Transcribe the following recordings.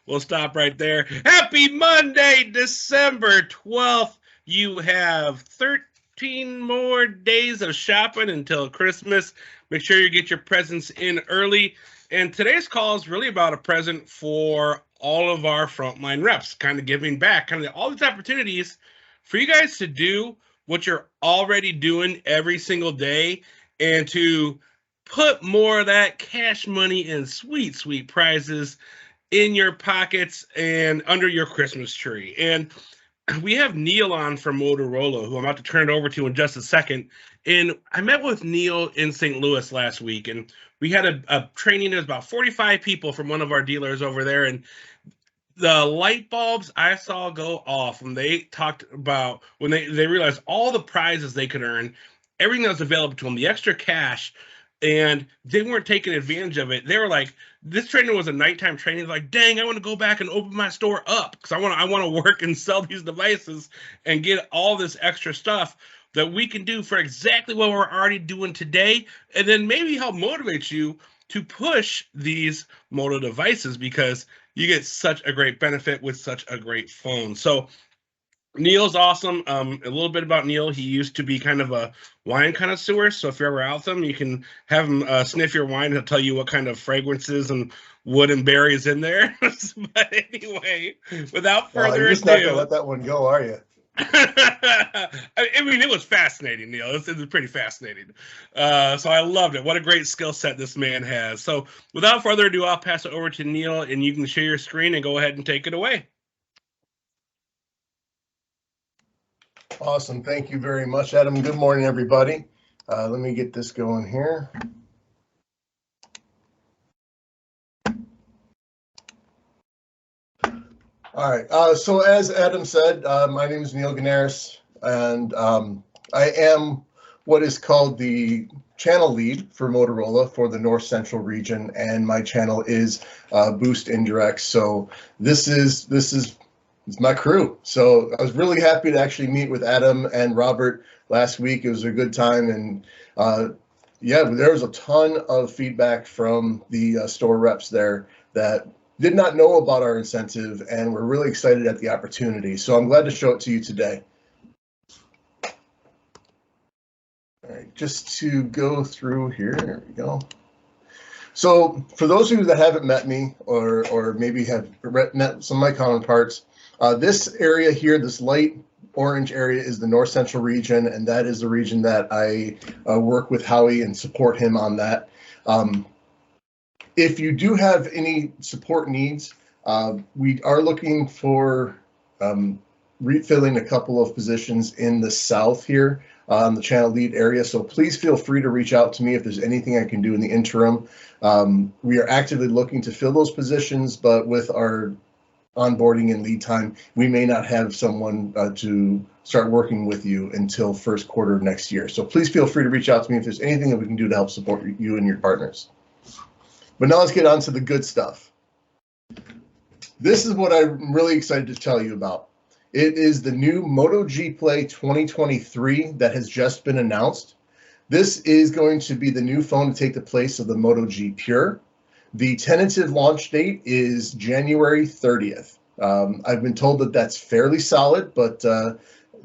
We'll stop right there. Happy Monday, December 12th. You have 13 more days of shopping until Christmas. Make sure you get your presents in early. And today's call is really about a present for all of our frontline reps, kind of giving back, kind of all these opportunities for you guys to do what you're already doing every single day and to put more of that cash money and sweet, sweet prizes in your pockets and under your Christmas tree. And we have Neil on from Motorola, who I'm about to turn it over to in just a second. And I met with Neil in St. Louis last week, and we had a training. There's about 45 people from one of our dealers over there, and the light bulbs I saw go off when they talked about when they realized all the prizes they could earn, everything that was available to them, the extra cash, and they weren't taking advantage of it. They were like, this training was a nighttime training. Like, dang, I want to go back and open my store up because I want to work and sell these devices and get all this extra stuff that we can do for exactly what we're already doing today, and then maybe help motivate you to push these Moto devices because you get such a great benefit with such a great phone. So Neil's awesome. A little bit about Neil. He used to be kind of a wine connoisseur. So if you're ever out with him, you can have him sniff your wine. He'll tell you what kind of fragrances and wood and berries in there. But anyway, without further you're just not ado, gonna let that one go, are you? I mean, it was fascinating, Neil. It was pretty fascinating. So I loved it. What a great skill set this man has. So without further ado, I'll pass it over to Neil, and you can share your screen and go ahead and take it away. Awesome. Thank you very much, Adam. Good morning, everybody. Let me get this going here. All right. So as Adam said, my name is Neil Ganaris, and I am what is called the channel lead for Motorola for the North Central region, and my channel is Boost Indirects. So this is my crew. So I was really happy to actually meet with Adam and Robert last week. It was a good time, and yeah, there was a ton of feedback from the store reps there that did not know about our incentive, and we're really excited at the opportunity. So I'm glad to show it to you today. All right, just to go through here, there we go. So for those of you that haven't met me or maybe have met some of my counterparts, this area here, this light orange area, is the North Central region, and that is the region that I work with Howie and support him on that. If you do have any support needs, we are looking for refilling a couple of positions in the south here on the channel lead area. So please feel free to reach out to me if there's anything I can do in the interim. We are actively looking to fill those positions, but with our onboarding and lead time, we may not have someone to start working with you until first quarter of next year. So please feel free to reach out to me if there's anything that we can do to help support you and your partners. But now let's get on to the good stuff. This is what I'm really excited to tell you about. It is the new Moto G Play 2023 that has just been announced. This is going to be the new phone to take the place of the Moto G Pure. The tentative launch date is January 30th. I've been told that that's fairly solid, but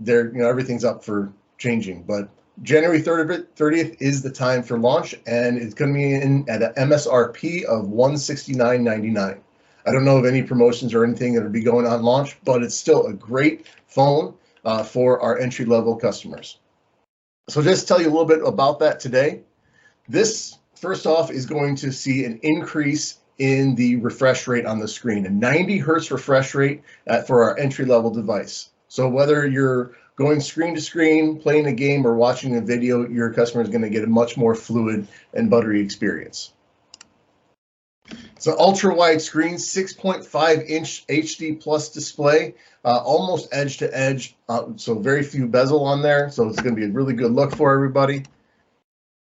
everything's up for changing. But January 30th is the time for launch, and it's going to be in at an MSRP of $169.99. I don't know of any promotions or anything that would be going on launch, but it's still a great phone for our entry-level customers. So just to tell you a little bit about that today. This, first off, is going to see an increase in the refresh rate on the screen, a 90 hertz refresh rate for our entry-level device. So whether you're going screen to screen, playing a game, or watching a video, your customer is going to get a much more fluid and buttery experience. It's an ultra-wide screen, 6.5-inch HD plus display, almost edge to edge, so very few bezel on there, so it's going to be a really good look for everybody.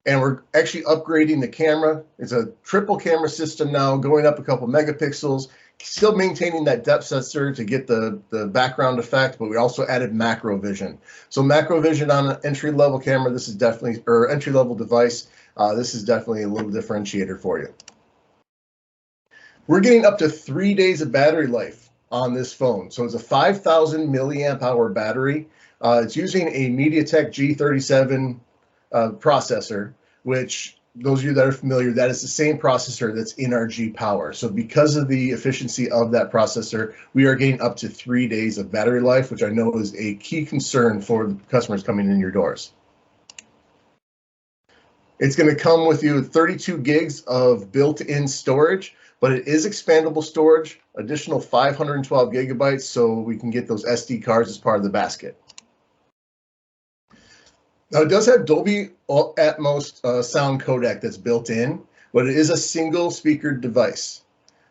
And we're actually upgrading the camera. It's a triple camera system now, going up a couple megapixels, still maintaining that depth sensor to get the background effect, but we also added macro vision. So macro vision on an entry-level camera, this is definitely, or entry-level device, this is definitely a little differentiator for you. We're getting up to 3 days of battery life on this phone. So it's a 5,000 milliamp hour battery. It's using a MediaTek G37 processor, which those of you that are familiar, that is the same processor that's in our G Power. So because of the efficiency of that processor, we are getting up to 3 days of battery life, which I know is a key concern for the customers coming in your doors. It's going to come with you 32 gigs of built-in storage, but it is expandable storage, additional 512 gigabytes, so we can get those SD cards as part of the basket. Now, it does have Dolby Atmos sound codec that's built in, but it is a single speaker device.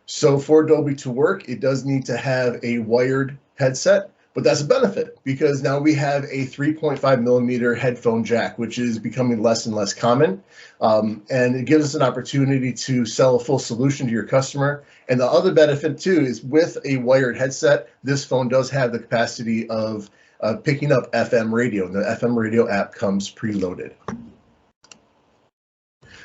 So for Dolby to work, it does need to have a wired headset, but that's a benefit because now we have a 3.5 millimeter headphone jack, which is becoming less and less common. And it gives us an opportunity to sell a full solution to your customer. And the other benefit too is with a wired headset, this phone does have the capacity of picking up FM radio. The FM radio app comes preloaded.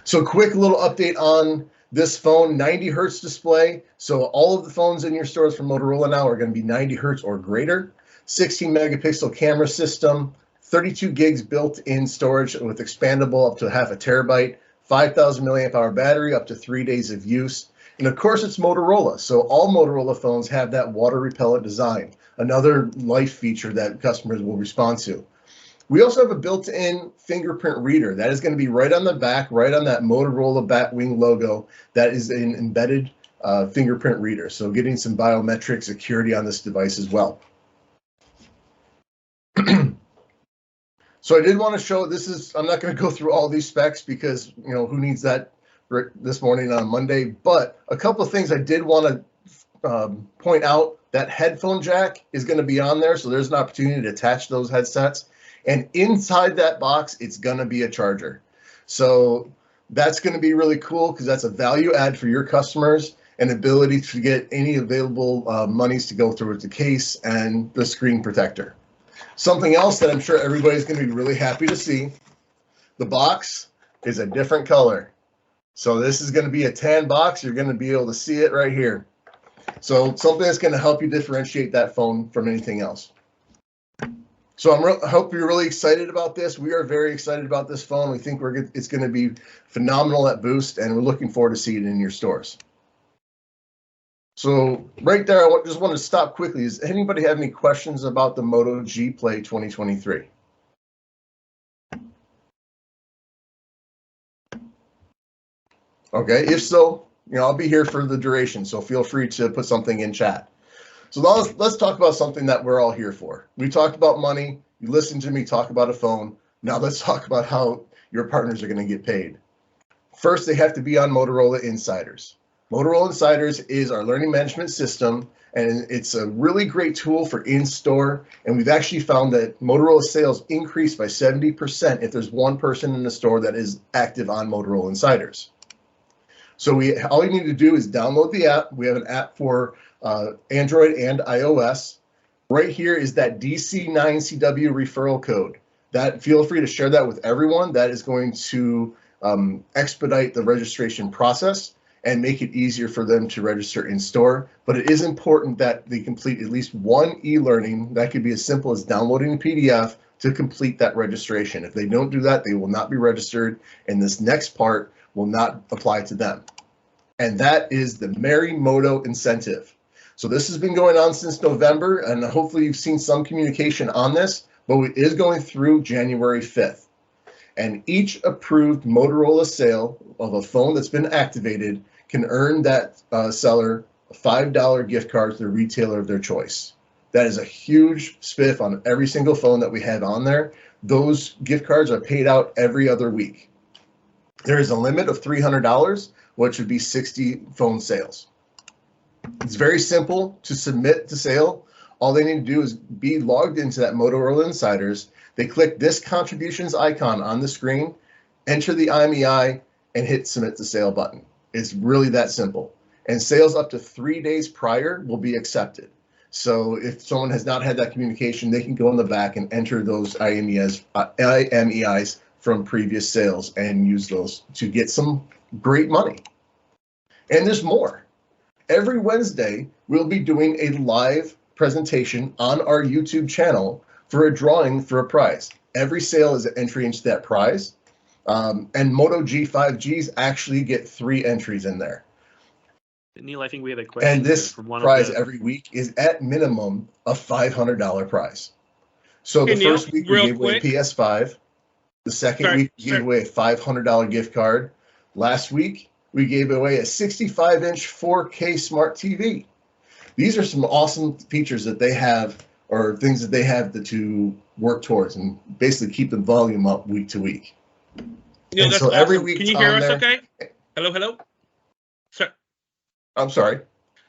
So quick little update on this phone, 90 hertz display. So all of the phones in your stores from Motorola now are going to be 90 hertz or greater. 16 megapixel camera system, 32 gigs built-in storage with expandable up to half a terabyte, 5,000 milliamp hour battery, up to 3 days of use. And of course, it's Motorola. So all Motorola phones have that water repellent design, another life feature that customers will respond to. We also have a built-in fingerprint reader. That is going to be right on the back, right on that Motorola Batwing logo. That is an embedded fingerprint reader. So getting some biometric security on this device as well. So I did want to show, I'm not going to go through all these specs because, who needs that this morning on Monday, but a couple of things I did want to point out. That headphone jack is going to be on there, so there's an opportunity to attach those headsets. And inside that box, it's going to be a charger. So that's going to be really cool because that's a value add for your customers and ability to get any available monies to go through with the case and the screen protector. Something else that I'm sure everybody's going to be really happy to see, the box is a different color. So this is going to be a tan box. You're going to be able to see it right here. So something that's going to help you differentiate that phone from anything else. So I hope you're really excited about this. We are very excited about this phone. We think it's going to be phenomenal at Boost, and we're looking forward to seeing it in your stores. So right there, I just want to stop quickly. Does anybody have any questions about the Moto G Play 2023? Okay, if so, I'll be here for the duration, so feel free to put something in chat. So let's talk about something that we're all here for. We talked about money. You listened to me talk about a phone. Now let's talk about how your partners are going to get paid. First, they have to be on Motorola Insiders. Motorola Insiders is our learning management system, and it's a really great tool for in-store. And we've actually found that Motorola sales increase by 70% if there's one person in the store that is active on Motorola Insiders. So all you need to do is download the app. We have an app for Android and iOS. Right here is that DC9CW referral code. Feel free to share that with everyone. That is going to expedite the registration process and make it easier for them to register in store. But it is important that they complete at least one e-learning. That could be as simple as downloading a PDF to complete that registration. If they don't do that, they will not be registered, and this next part will not apply to them. And that is the Merry Moto incentive. So this has been going on since November, and hopefully you've seen some communication on this, but it is going through January 5th. And each approved Motorola sale of a phone that's been activated can earn that seller a $5 gift card to the retailer of their choice. That is a huge spiff on every single phone that we have on there. Those gift cards are paid out every other week. There is a limit of $300, which would be 60 phone sales. It's very simple to submit to sale. All they need to do is be logged into that Motorola Insiders. They click this contributions icon on the screen, enter the IMEI, and hit submit to sale button. It's really that simple. And sales up to 3 days prior will be accepted. So if someone has not had that communication, they can go in the back and enter those IMEIs from previous sales and use those to get some great money. And there's more. every Wednesday, we'll be doing a live presentation on our YouTube channel for a drawing for a prize. Every sale is an entry into that prize. And Moto G5Gs actually get 3 entries in there. Neil, I think we had a question. And this from one prize of the... every week is at minimum a $500 prize. So the Hey, Neil, first week we gave away a PS5. The second week we gave away a $500 gift card. Last week we gave away a 65-inch 4K smart TV. These are some awesome features that they have, or things that they have to work towards, and basically keep the volume up week to week. Neil, and that's so awesome. every week can you hear us there, okay? Hello? I'm sorry.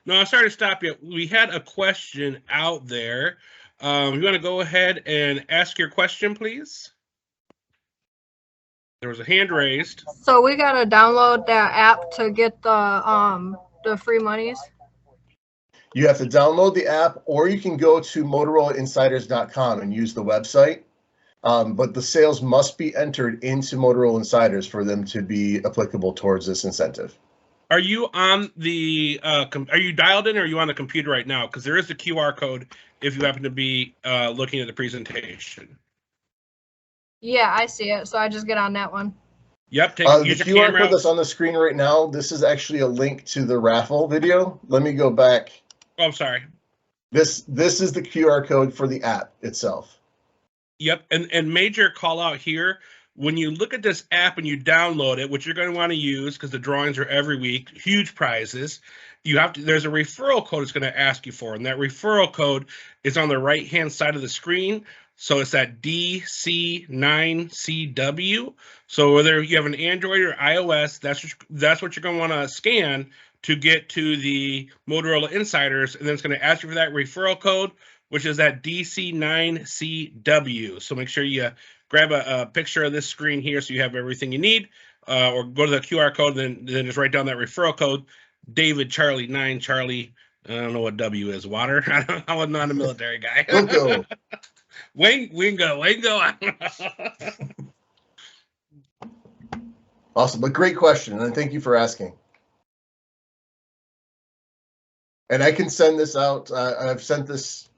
No, I'm sorry to stop you. We had a question out there. You want to go ahead and ask your question, please? There was a hand raised. So we gotta download that app to get the free monies. You have to download the app, or you can go to MotorolaInsiders.com and use the website. But the sales must be entered into Motorola Insiders for them to be applicable towards this incentive. Are you on the? Are you dialed in, or are you on the computer right now? Because there is the QR code if you happen to be looking at the presentation. Yeah, I see it. So I just get on that one. Yep. The Use your QR camera. code that's on the screen right now, this is actually a link to the raffle video. Let me go back. Oh, I'm sorry. This is the QR code for the app itself. Yep. And major call out here. When you look at this app and you download it, which you're going to want to use because the drawings are every week, huge prizes. There's a referral code it's going to ask you for, and that referral code is on the right-hand side of the screen. So it's that DC9CW. So whether you have an Android or iOS, that's what you're going to want to scan to get to the Motorola Insiders, and then it's going to ask you for that referral code, which is that DC9CW. So make sure you grab a picture of this screen here so you have everything you need, or go to the QR code, then just write down that referral code, David Charlie 9 Charlie. I don't know what W is. Water? I'm not a military guy. Wingo. Wingo. Awesome, but great question, and thank you for asking. And I can send this out. I've sent this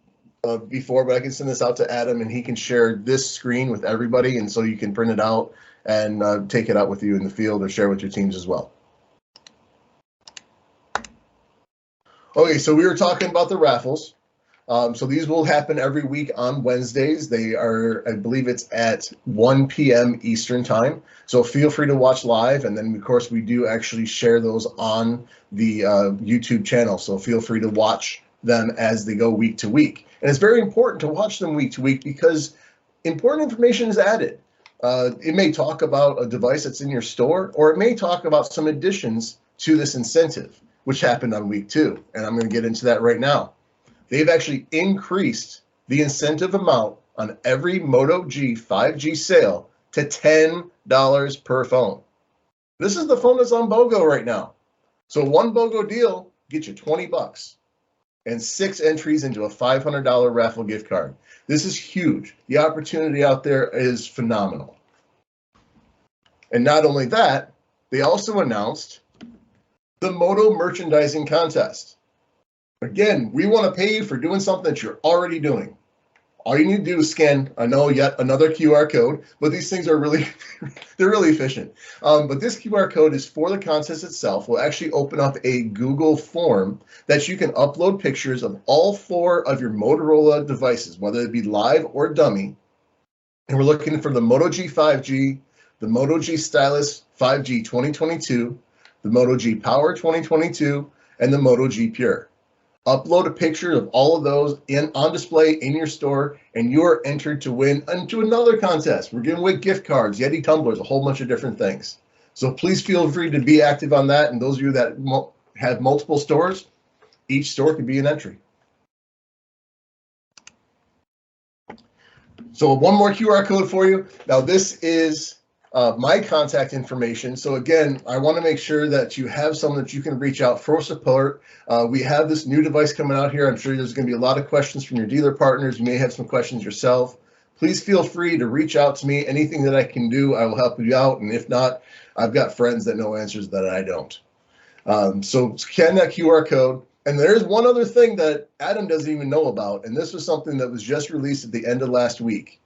before, but I can send this out to Adam, and he can share this screen with everybody, and so you can print it out and take it out with you in the field or share with your teams as well. Okay, so we were talking about the raffles. So these will happen every week on Wednesdays. They are, I believe it's at 1 p.m. Eastern time. So feel free to watch live. And then, of course, we do actually share those on the YouTube channel. So feel free to watch them as they go week to week. And it's very important to watch them week to week because important information is added. It may talk about a device that's in your store, or it may talk about some additions to this incentive, which happened on week 2. And I'm going to get into that right now. They've actually increased the incentive amount on every Moto G 5G sale to $10 per phone. This is the phone that's on BOGO right now. So one BOGO deal gets you $20 and 6 entries into a $500 raffle gift card. This is huge. The opportunity out there is phenomenal. And not only that, they also announced the Moto merchandising contest. Again, we want to pay you for doing something that you're already doing. All you need to do is scan, I know, yet another QR code, but these things are really, they're really efficient. But this QR code is for the contest itself. We'll actually open up a Google form that you can upload pictures of all 4 of your Motorola devices, whether it be live or dummy. And we're looking for the Moto G 5G, the Moto G Stylus 5G 2022, the Moto G Power 2022, and the Moto G Pure. Upload a picture of all of those on display in your store, and you are entered to win into another contest. We're giving away gift cards, Yeti tumblers, a whole bunch of different things. So please feel free to be active on that. And those of you that have multiple stores, each store could be an entry. So one more QR code for you. Now this is my contact information. So again, I want to make sure that you have someone that you can reach out for support. We have this new device coming out here. I'm sure there's going to be a lot of questions from your dealer partners. You may have some questions yourself. Please feel free to reach out to me. Anything that I can do, I will help you out. And if not, I've got friends that know answers that I don't. So scan that QR code. And there's one other thing that Adam doesn't even know about, and this was something that was just released at the end of last week.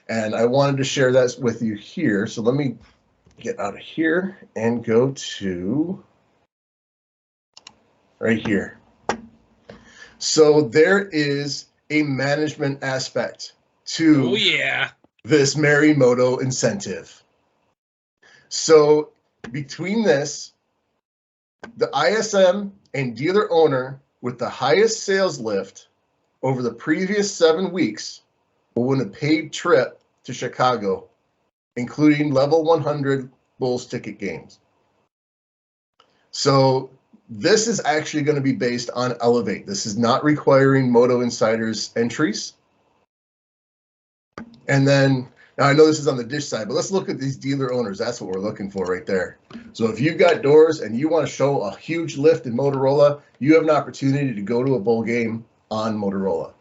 And I wanted to share that with you here. So let me get out of here and go to right here. So there is a management aspect to this Merry Moto incentive. So between this, the ISM and dealer owner with the highest sales lift over the previous 7 weeks will win a paid trip to Chicago, including level 100 Bulls ticket games. So this is actually going to be based on Elevate. This is not requiring Moto Insiders entries. And then, now I know this is on the dish side, but let's look at these dealer owners. That's what we're looking for right there. So if you've got doors and you want to show a huge lift in Motorola, you have an opportunity to go to a bowl game on Motorola.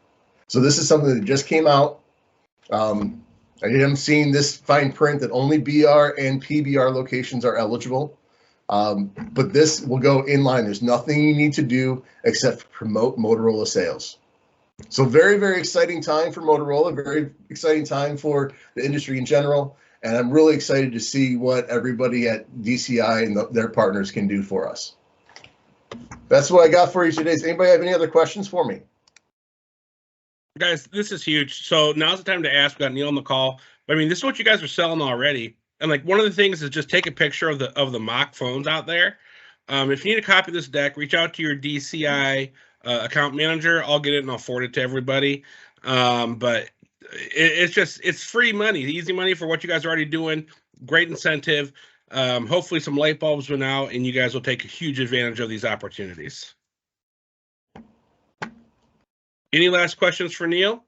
So this is something that just came out. I am seeing this fine print that only BR and PBR locations are eligible. But this will go in line. There's nothing you need to do except promote Motorola sales. So very, very exciting time for Motorola, very exciting time for the industry in general. And I'm really excited to see what everybody at DCI and their partners can do for us. That's what I got for you today. Does anybody have any other questions for me? Guys, this is huge. So now's the time to ask. We got Neil on the call. I mean, this is what you guys are selling already. And like one of the things is just take a picture of the mock phones out there. If you need a copy of this deck, reach out to your DCI account manager. I'll get it and I'll forward it to everybody. But it's free money, easy money for what you guys are already doing. Great incentive. Hopefully some light bulbs went out and you guys will take a huge advantage of these opportunities. Any last questions for Neil?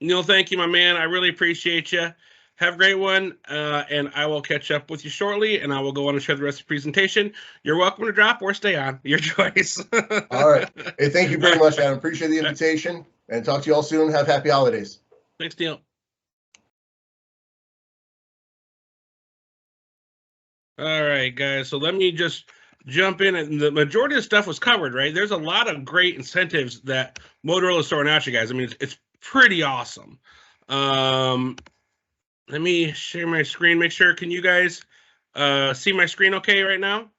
Neil, thank you, my man. I really appreciate you. Have a great one, and I will catch up with you shortly, and I will go on and share the rest of the presentation. You're welcome to drop or stay on. Your choice. All right. Hey, thank you very much, Adam. Appreciate the invitation, and talk to you all soon. Have happy holidays. Thanks, Neil. All right, guys. So let me just jump in. And the majority of the stuff was covered, right? There's a lot of great incentives that Motorola is throwing at you guys. I mean, it's pretty awesome. Let me share my screen. Make sure, can you guys see my screen okay right now?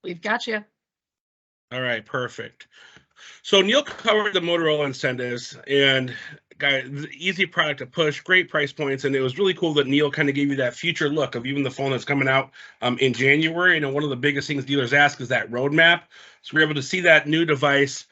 We've got you. All right, perfect. So Neil covered the Motorola incentives, and guys, easy product to push, great price points, and it was really cool that Neil kind of gave you that future look of even the phone that's coming out in January. You know, one of the biggest things dealers ask is that roadmap. So we're able to see that new device.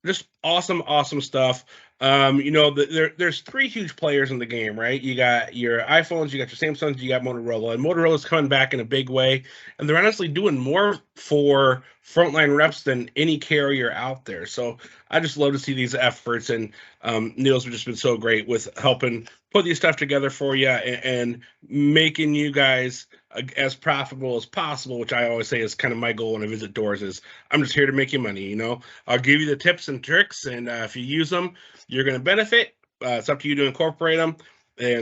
Just awesome, awesome stuff. You know, there's 3 huge players in the game, right? You got your iPhones, you got your Samsungs, you got Motorola, and Motorola's coming back in a big way, and they're honestly doing more for frontline reps than any carrier out there. So I just love to see these efforts, and Neil's just been so great with helping put these stuff together for you and making you guys as profitable as possible, which I always say is kind of my goal when I visit doors is I'm just here to make you money. You know, I'll give you the tips and tricks, and if you use them, you're going to benefit. It's up to you to incorporate them,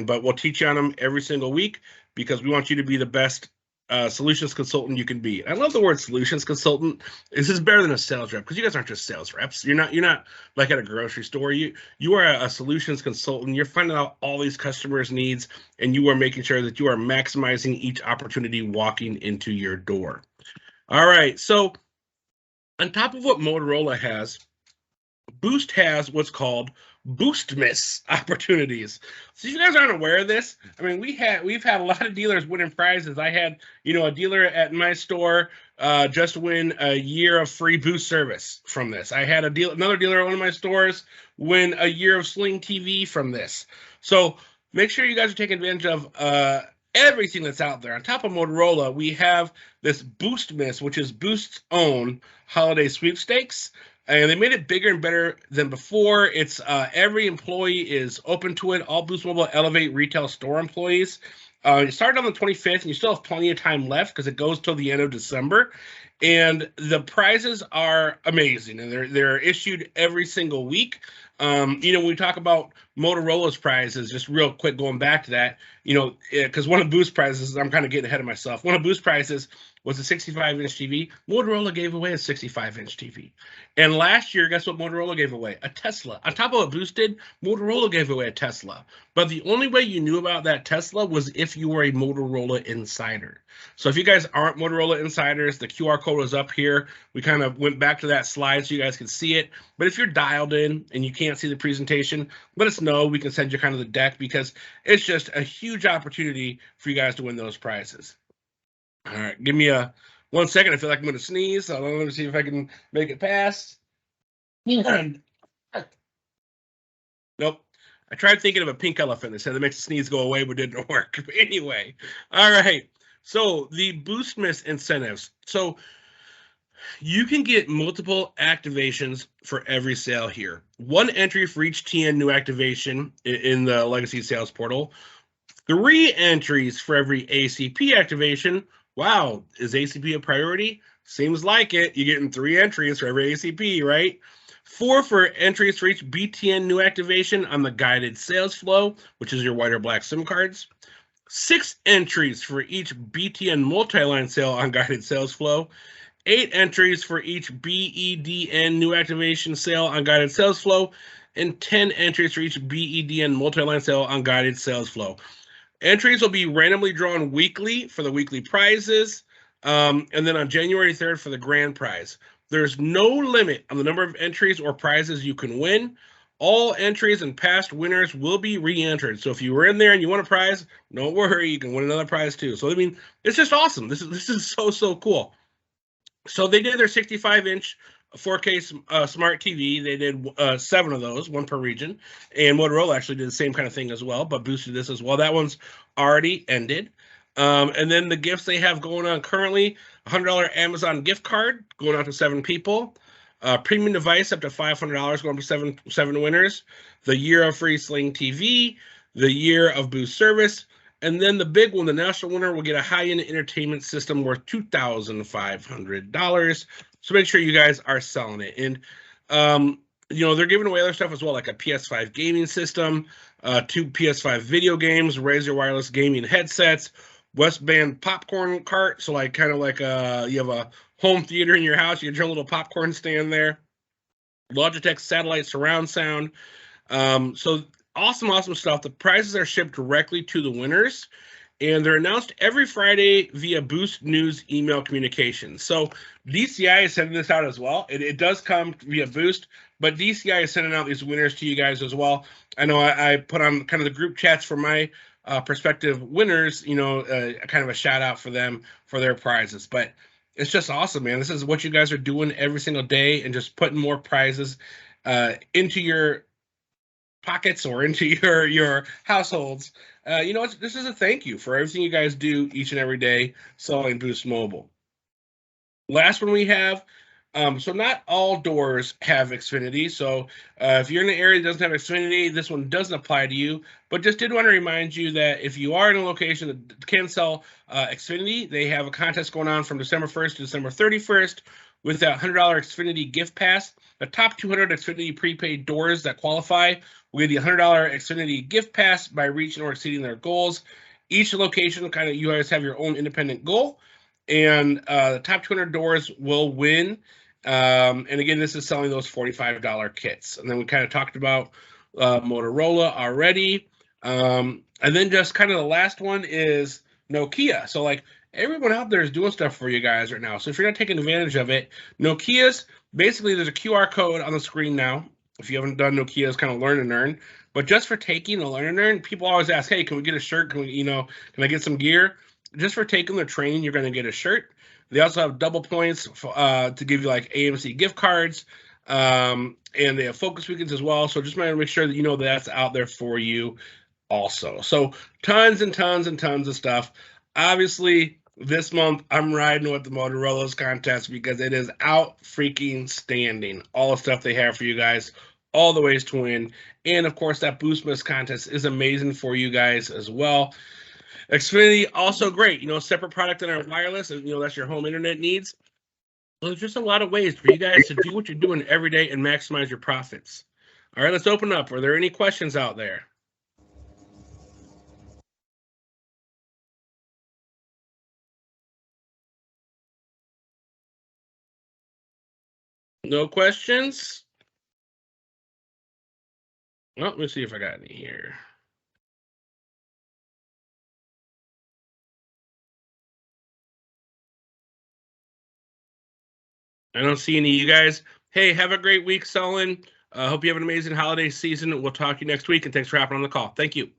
but we'll teach you on them every single week because we want you to be the best solutions consultant you can be. I love the word solutions consultant. This is better than a sales rep because you guys aren't just sales reps. You're not like at a grocery store. You are a solutions consultant. You're finding out all these customers' needs, and you are making sure that you are maximizing each opportunity walking into your door. All right. So on top of what Motorola has, Boost has what's called Boostmas opportunities. So if you guys aren't aware of this, I mean, we've had a lot of dealers winning prizes. I had, a dealer at my store just win a year of free Boost service from this. I had another dealer at one of my stores win a year of Sling TV from this. So make sure you guys are taking advantage of everything that's out there. On top of Motorola, we have this Boostmas, which is Boost's own holiday sweepstakes. And they made it bigger and better than before. It's every employee is open to it. All Boost Mobile Elevate retail store employees. It started on the 25th, and you still have plenty of time left because it goes till the end of December. And the prizes are amazing, and they're issued every single week. When we talk about Motorola's prizes, just real quick, going back to that, because one of Boost prizes, I'm kind of getting ahead of myself. One of Boost prizes was a 65-inch TV. Motorola gave away a 65-inch TV. And last year, guess what Motorola gave away? A Tesla. On top of what Boost did, Motorola gave away a Tesla. But the only way you knew about that Tesla was if you were a Motorola insider. So if you guys aren't Motorola insiders, the QR code is up here. We kind of went back to that slide so you guys can see it. But if you're dialed in and you can't see the presentation, let us know. We can send you kind of the deck, because it's just a huge opportunity for you guys to win those prizes. All right, give me 1 second. I feel like I'm going to sneeze. So let me see if I can make it pass. Nope. I tried thinking of a pink elephant. They said that makes the sneeze go away, but didn't work. But anyway, all right. So the Boostmas incentives. So you can get multiple activations for every sale here. 1 entry for each TN new activation in the Legacy Sales Portal. 3 entries for every ACP activation. Wow, is ACP a priority? Seems like it. You're getting 3 entries for every ACP, right? 4 for entries for each BTN new activation on the guided sales flow, which is your white or black SIM cards. 6 entries for each BTN multi-line sale on guided sales flow. 8 entries for each BEDN new activation sale on guided sales flow. And 10 entries for each BEDN multi-line sale on guided sales flow. Entries will be randomly drawn weekly for the weekly prizes, and then on January 3rd for the grand prize. There's no limit on the number of entries or prizes you can win. All entries and past winners will be re-entered. So if you were in there and you won a prize, don't worry, you can win another prize too. So I mean, it's just awesome. This is so cool. So they did their 65-inch 4K smart TV. They did 7 of those, 1 per region. And Motorola actually did the same kind of thing as well, but boosted this as well. That one's already ended. And then the gifts they have going on currently, $100 Amazon gift card going out to 7 people. Premium device up to $500 going to 7 winners. The year of free Sling TV. The year of Boost service. And then the big one, the national winner, will get a high-end entertainment system worth $2,500. So make sure you guys are selling it. And, they're giving away other stuff as well, like a PS5 gaming system, 2 PS5 video games, Razer wireless gaming headsets, Westband popcorn cart. So like kind of like you have a home theater in your house. You get your little popcorn stand there. Logitech satellite surround sound. So awesome stuff. The prizes are shipped directly to the winners, and they're announced every Friday via Boost News email communications. So DCI is sending this out as well. It does come via Boost, but DCI is sending out these winners to you guys as well. I know I put on kind of the group chats for my prospective winners, kind of a shout out for them for their prizes. But it's just awesome, man. This is what you guys are doing every single day, and just putting more prizes into your pockets or into your households. This is a thank you for everything you guys do each and every day selling Boost Mobile. Last one we have, so not all doors have Xfinity. So if you're in an area that doesn't have Xfinity, this one doesn't apply to you. But just did want to remind you that if you are in a location that can sell Xfinity, they have a contest going on from December 1st to December 31st with that $100 Xfinity gift pass. The top 200 Xfinity prepaid doors that qualify will get the $100 Xfinity gift pass by reaching or exceeding their goals. Each location, you guys have your own independent goal, and the top 200 doors will win. And again, this is selling those $45 kits. And then we kind of talked about Motorola already. And then just kind of the last one is Nokia. So like everyone out there is doing stuff for you guys right now. So if you're not taking advantage of it, Nokia's basically there's a QR code on the screen now. If you haven't done Nokia's kind of learn and earn, but just for taking the learn and earn, people always ask, hey, can we get a shirt? Can we, can I get some gear? Just for taking the training, you're going to get a shirt. They also have double points to give you like AMC gift cards, and they have focus weekends as well. So just make sure that that's out there for you also. So tons and tons and tons of stuff. Obviously, this month I'm riding with the Motorola's contest because it is out freaking standing. All the stuff they have for you guys, all the ways to win. And of course, that Boostmas contest is amazing for you guys as well. Xfinity, also great. Separate product than our wireless, and that's your home internet needs. Well, there's just a lot of ways for you guys to do what you're doing every day and maximize your profits. All right, let's open up. Are there any questions out there? No questions? Well, let me see if I got any here. I don't see any of you guys. Hey, have a great week, Sullen. Hope you have an amazing holiday season. We'll talk to you next week, and thanks for hopping on the call. Thank you.